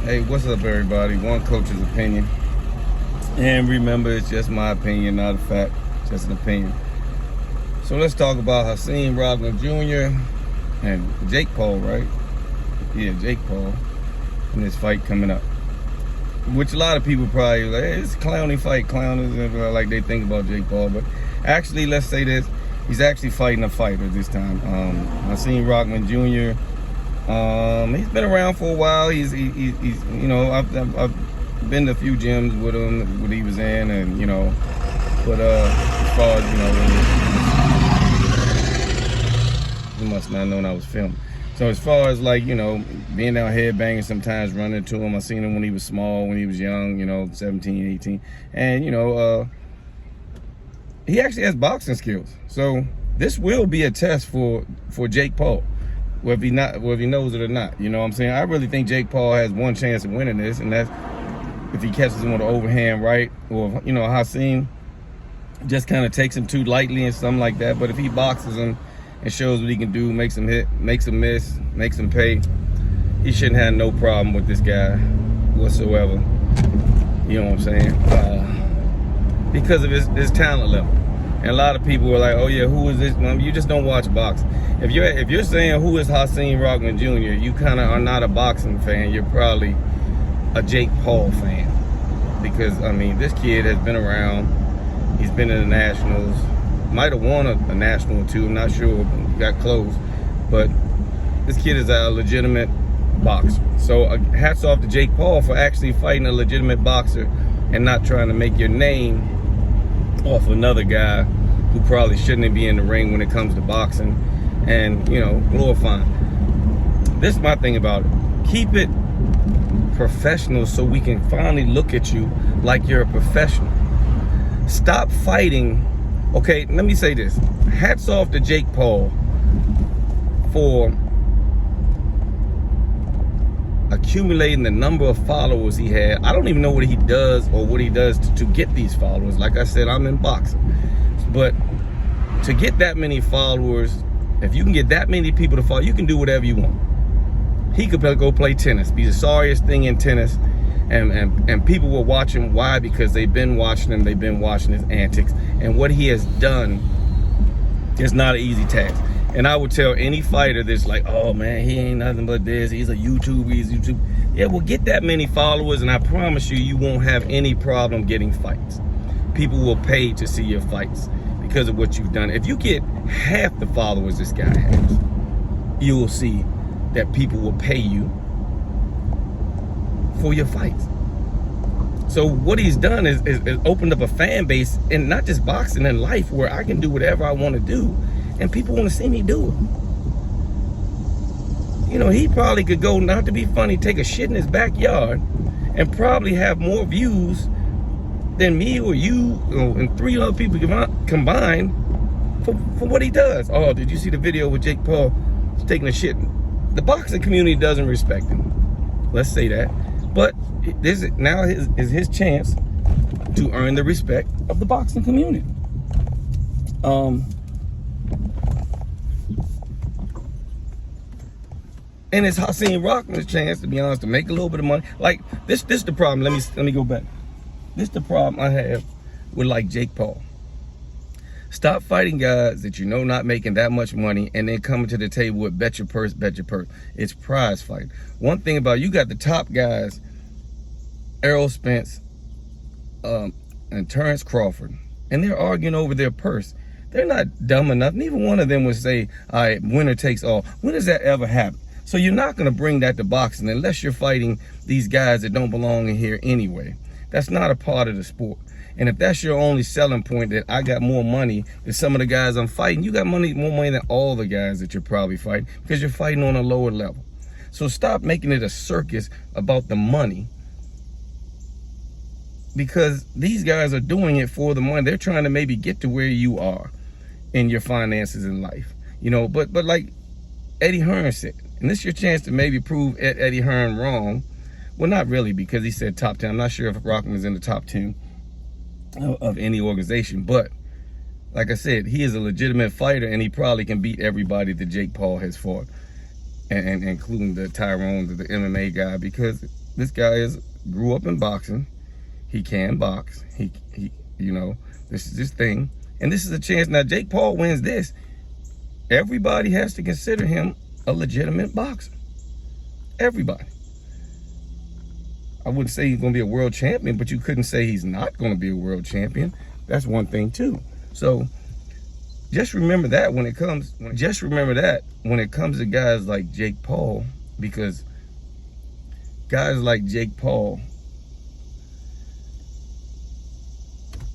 Hey, what's up, everybody? One coach's opinion. And remember, it's just my opinion, not a fact, just an opinion. So let's talk about Hasim Rahman Jr. and Jake Paul, right? Yeah, Jake Paul, and this fight coming up. Which a lot of people probably like, hey, it's a clowny fight, clowners, like they think about Jake Paul. But actually, let's say this, he's actually fighting a fighter this time. Hasim Rahman Jr., he's been around for a while. He's you know, I've been to a few gyms with him, what he was in, and you know, but as far as you must not have known I was filming. So as far as like, you know, being out here banging, sometimes running into him, I seen him when he was small, when he was young, you know, 17, 18, and you know, he actually has boxing skills. So this will be a test for Jake Paul. Whether he knows it or not, you know what I'm saying? I really think Jake Paul has one chance of winning this, and that's if he catches him with an overhand right, or you know, Hasim just kind of takes him too lightly and something like that. But if he boxes him and shows what he can do, makes him hit, makes him miss, makes him pay, he shouldn't have no problem with this guy whatsoever. You know what I'm saying? Because of his talent level. And a lot of people were like, "Oh yeah, who is this?" Well, you just don't watch boxing. If you're saying who is Hasim Rahman Jr., you kind of are not a boxing fan. You're probably a Jake Paul fan, because I mean, this kid has been around. He's been in the nationals. Might have won a national or two. I'm not sure. Got close, but this kid is a legitimate boxer. So hats off to Jake Paul for actually fighting a legitimate boxer and not trying to make your name off another guy who probably shouldn't be in the ring when it comes to boxing, and you know, glorifying. This is my thing about it. Keep it professional so we can finally look at you like you're a professional. Stop fighting. Okay, let me say this. Hats off to Jake Paul for accumulating the number of followers he had. I don't even know what he does or what he does to get these followers. Like I said, I'm in boxing. But to get that many followers, if you can get that many people to follow, you can do whatever you want. He could go play tennis, be the sorriest thing in tennis, and people will watch him. Why? Because they've been watching him, they've been watching his antics. And what he has done is not an easy task. And I would tell any fighter that's like, "Oh man, he ain't nothing but this, he's a YouTuber, he's YouTube." Yeah, well, get that many followers and I promise you, you won't have any problem getting fights. People will pay to see your fights because of what you've done. If you get half the followers this guy has, you will see that people will pay you for your fights. So what he's done is opened up a fan base, and not just boxing, in life, where I can do whatever I want to do. And people want to see me do it. You know, he probably could go, not to be funny, take a shit in his backyard and probably have more views than me or you and 3 other people combined for what he does. Oh, did you see the video with Jake Paul taking a shit? The boxing community doesn't respect him. Let's say that. But this now is his chance to earn the respect of the boxing community. And it's Hasim Rahman's chance, to be honest, to make a little bit of money. Like this the problem. Let me go back. This the problem I have with like Jake Paul. Stop fighting guys that you know not making that much money and then coming to the table with bet your purse, bet your purse. It's prize fight. One thing about you got the top guys, Errol Spence, and Terrence Crawford, and they're arguing over their purse. They're not dumb enough. Neither one of them would say, "All right, winner takes all." When does that ever happen? So you're not going to bring that to boxing unless you're fighting these guys that don't belong in here anyway. That's not a part of the sport. And if that's your only selling point, that I got more money than some of the guys I'm fighting, you got more money than all the guys that you're probably fighting, because you're fighting on a lower level. So stop making it a circus about the money, because these guys are doing it for the money. They're trying to maybe get to where you are in your finances in life, you know. But like Eddie Hearn said, and this is your chance to maybe prove Eddie Hearn wrong. Well, not really, because he said top 10. I'm not sure if Rahman is in the top 10 of any organization, but like I said, he is a legitimate fighter, and he probably can beat everybody that Jake Paul has fought, and including the Tyrone, the MMA guy, because this guy grew up in boxing. He can box. He you know, this is his thing. And this is a chance. Now, Jake Paul wins this. Everybody has to consider him a legitimate boxer. Everybody. I wouldn't say he's going to be a world champion, but you couldn't say he's not going to be a world champion. That's one thing too. So just remember that when it comes to guys like Jake Paul, because guys like Jake Paul,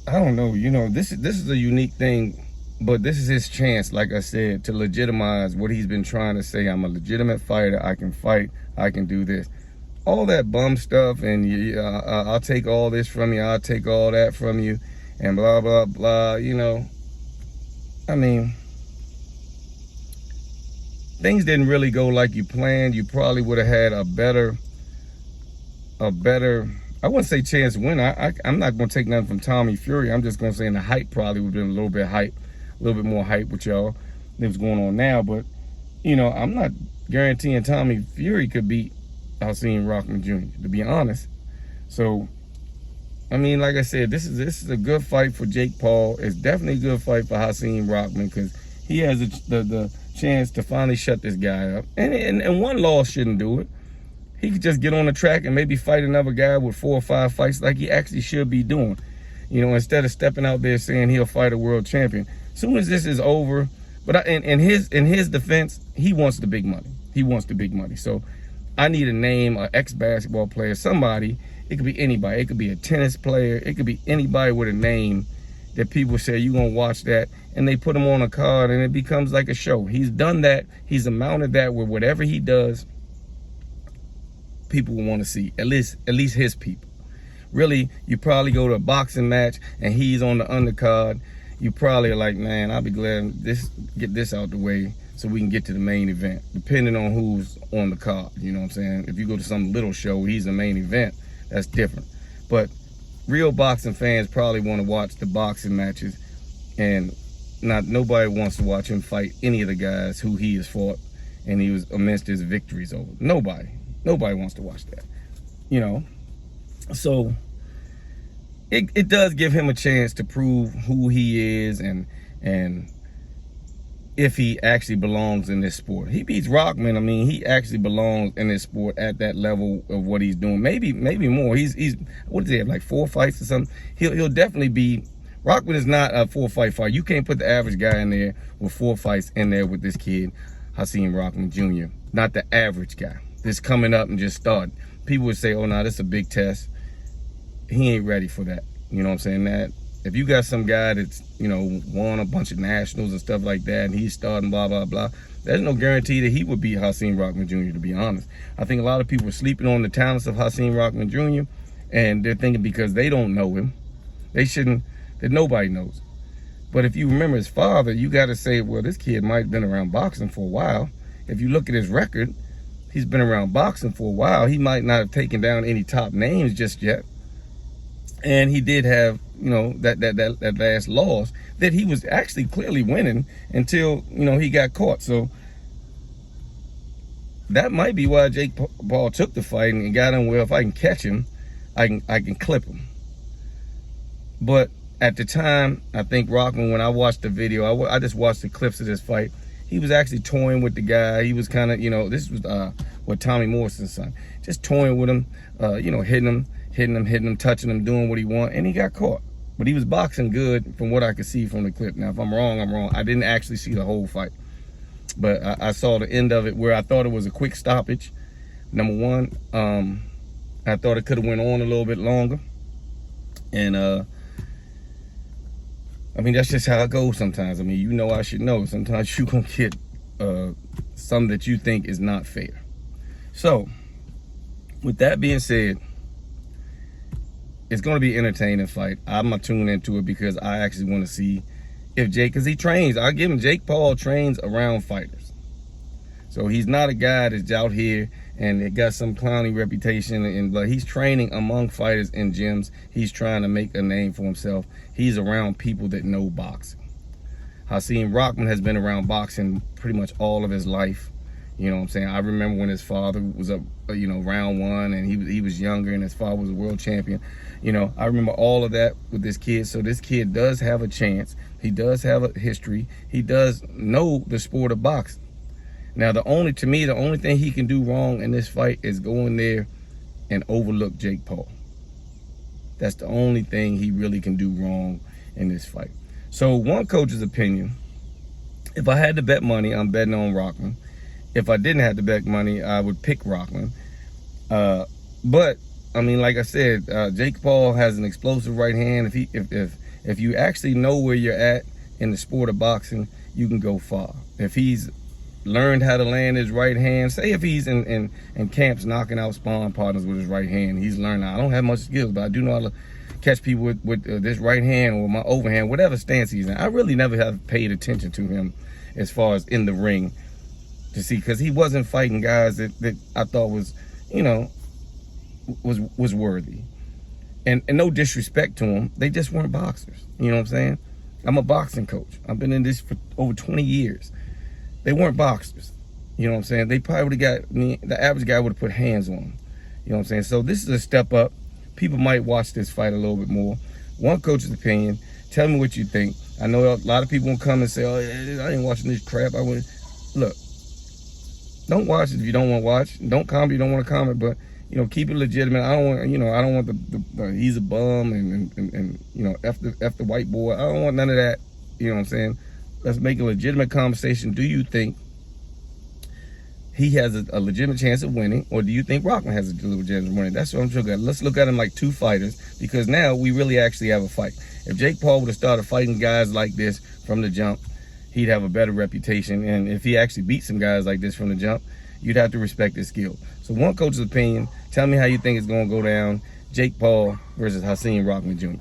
I don't know, you know, this is a unique thing, but this is his chance, like I said, to legitimize what he's been trying to say. I'm a legitimate fighter. I can fight. I can do this. All that bum stuff, and I'll take all this from you, I'll take all that from you, and blah, blah, blah, you know. I mean, things didn't really go like you planned. You probably would have had a better, I wouldn't say chance to win. I'm not going to take nothing from Tommy Fury. I'm just going to say the hype probably would have been a little bit more hype with y'all than what's going on now. But, you know, I'm not guaranteeing Tommy Fury could beat Hasim Rahman Jr., to be honest. So, I mean, like I said, this is a good fight for Jake Paul. It's definitely a good fight for Hasim Rahman because he has the chance to finally shut this guy up. And one loss shouldn't do it. He could just get on the track and maybe fight another guy with 4 or 5 fights like he actually should be doing. You know, instead of stepping out there saying he'll fight a world champion. As soon as this is over, but in his defense, he wants the big money. He wants the big money. So I need a name, an ex-basketball player, somebody. It could be anybody. It could be a tennis player. It could be anybody with a name that people say, you're going to watch that, and they put him on a card, and it becomes like a show. He's done that. He's amounted that where whatever he does, people will want to see, at least his people. Really, you probably go to a boxing match, and he's on the undercard. You probably are like, man, I'll be glad get this out the way so we can get to the main event, depending on who's on the card. You know what I'm saying? If you go to some little show, he's the main event, that's different. But real boxing fans probably want to watch the boxing matches, and nobody wants to watch him fight any of the guys who he has fought and he was amidst his victories over. Nobody wants to watch that, you know. So it does give him a chance to prove who he is and if he actually belongs in this sport. He beats Rahman. I mean, he actually belongs in this sport at that level of what he's doing. Maybe more. He's what does he have, like 4 fights or something? He'll definitely be. Rahman is not a 4-fight fighter. You can't put the average guy in there with 4 fights in there with this kid, Hasim Rahman Jr. Not the average guy. This coming up and just starting. People would say, oh, no, this is a big test. He ain't ready for that. You know what I'm saying? That if you got some guy that's, you know, won a bunch of nationals and stuff like that, and he's starting blah, blah, blah, there's no guarantee that he would beat Hasim Rahman Jr., to be honest. I think a lot of people are sleeping on the talents of Hasim Rahman Jr., and they're thinking because they don't know him, they shouldn't, that nobody knows. But if you remember his father, you got to say, well, this kid might have been around boxing for a while. If you look at his record, he's been around boxing for a while. He might not have taken down any top names just yet. And he did have, you know, that last loss that he was actually clearly winning until, you know, he got caught. So that might be why Jake Paul took the fight and got him. Well, if I can catch him, I can clip him. But at the time, I think Rahman, when I watched the video, I just watched the clips of this fight. He was actually toying with the guy. He was kind of, you know, this was Tommy Morrison's son, just toying with him, you know, hitting him, touching him, doing what he want, and he got caught. But he was boxing good from what I could see from the clip. Now, if I'm wrong, I'm wrong. I didn't actually see the whole fight, but I saw the end of it where I thought it was a quick stoppage. Number one, I thought it could have went on a little bit longer, and I mean, that's just how it goes sometimes. I mean, you know, I should know. Sometimes you gonna get something that you think is not fair. So, with that being said, it's going to be an entertaining fight. I'm going to tune into it because I actually want to see if Jake, because he trains. I give him, Jake Paul trains around fighters. So he's not a guy that's out here and it got some clowny reputation, but he's training among fighters in gyms. He's trying to make a name for himself. He's around people that know boxing. Hasim Rahman has been around boxing pretty much all of his life. You know what I'm saying? I remember when his father was up, round one, and he was younger, and his father was a world champion. I remember all of that with this kid. So this kid does have a chance. He does have a history. He does know the sport of boxing. Now, the only thing he can do wrong in this fight is go in there and overlook Jake Paul. That's the only thing he really can do wrong in this fight. So one coach's opinion, if I had to bet money, I'm betting on Rahman. If I didn't have to bet money, I would pick Rahman. But I mean, like I said, Jake Paul has an explosive right hand. If you actually know where you're at in the sport of boxing, you can go far. If he's learned how to land his right hand, say if he's in camps knocking out sparring partners with his right hand, he's learned. I don't have much skills, but I do know how to catch people with this right hand or my overhand, whatever stance he's in. I really never have paid attention to him as far as in the ring to see, because he wasn't fighting guys that I thought was, was worthy. And no disrespect to them, they just weren't boxers. You know what I'm saying? I'm a boxing coach. I've been in this for over 20 years. They weren't boxers. You know what I'm saying? They probably would have got the average guy would have put hands on them. You know what I'm saying? So this is a step up. People might watch this fight a little bit more. One coach's opinion. Tell me what you think. I know a lot of people will come and say, "Oh, I ain't watching this crap." Look. Don't watch it if you don't want to watch. Don't comment if you don't want to comment. But keep it legitimate. I don't want the he's a bum and f the white boy. I don't want none of that. You know what I'm saying? Let's make a legitimate conversation. Do you think he has a legitimate chance of winning, or do you think Rahman has a legitimate chance of winning? That's what I'm looking at. Let's look at him like two fighters, because now we really actually have a fight. If Jake Paul would have started fighting guys like this from the jump, he'd have a better reputation. And if he actually beat some guys like this from the jump, you'd have to respect his skill. So one coach's opinion, tell me how you think it's going to go down. Jake Paul versus Hasim Rahman Jr.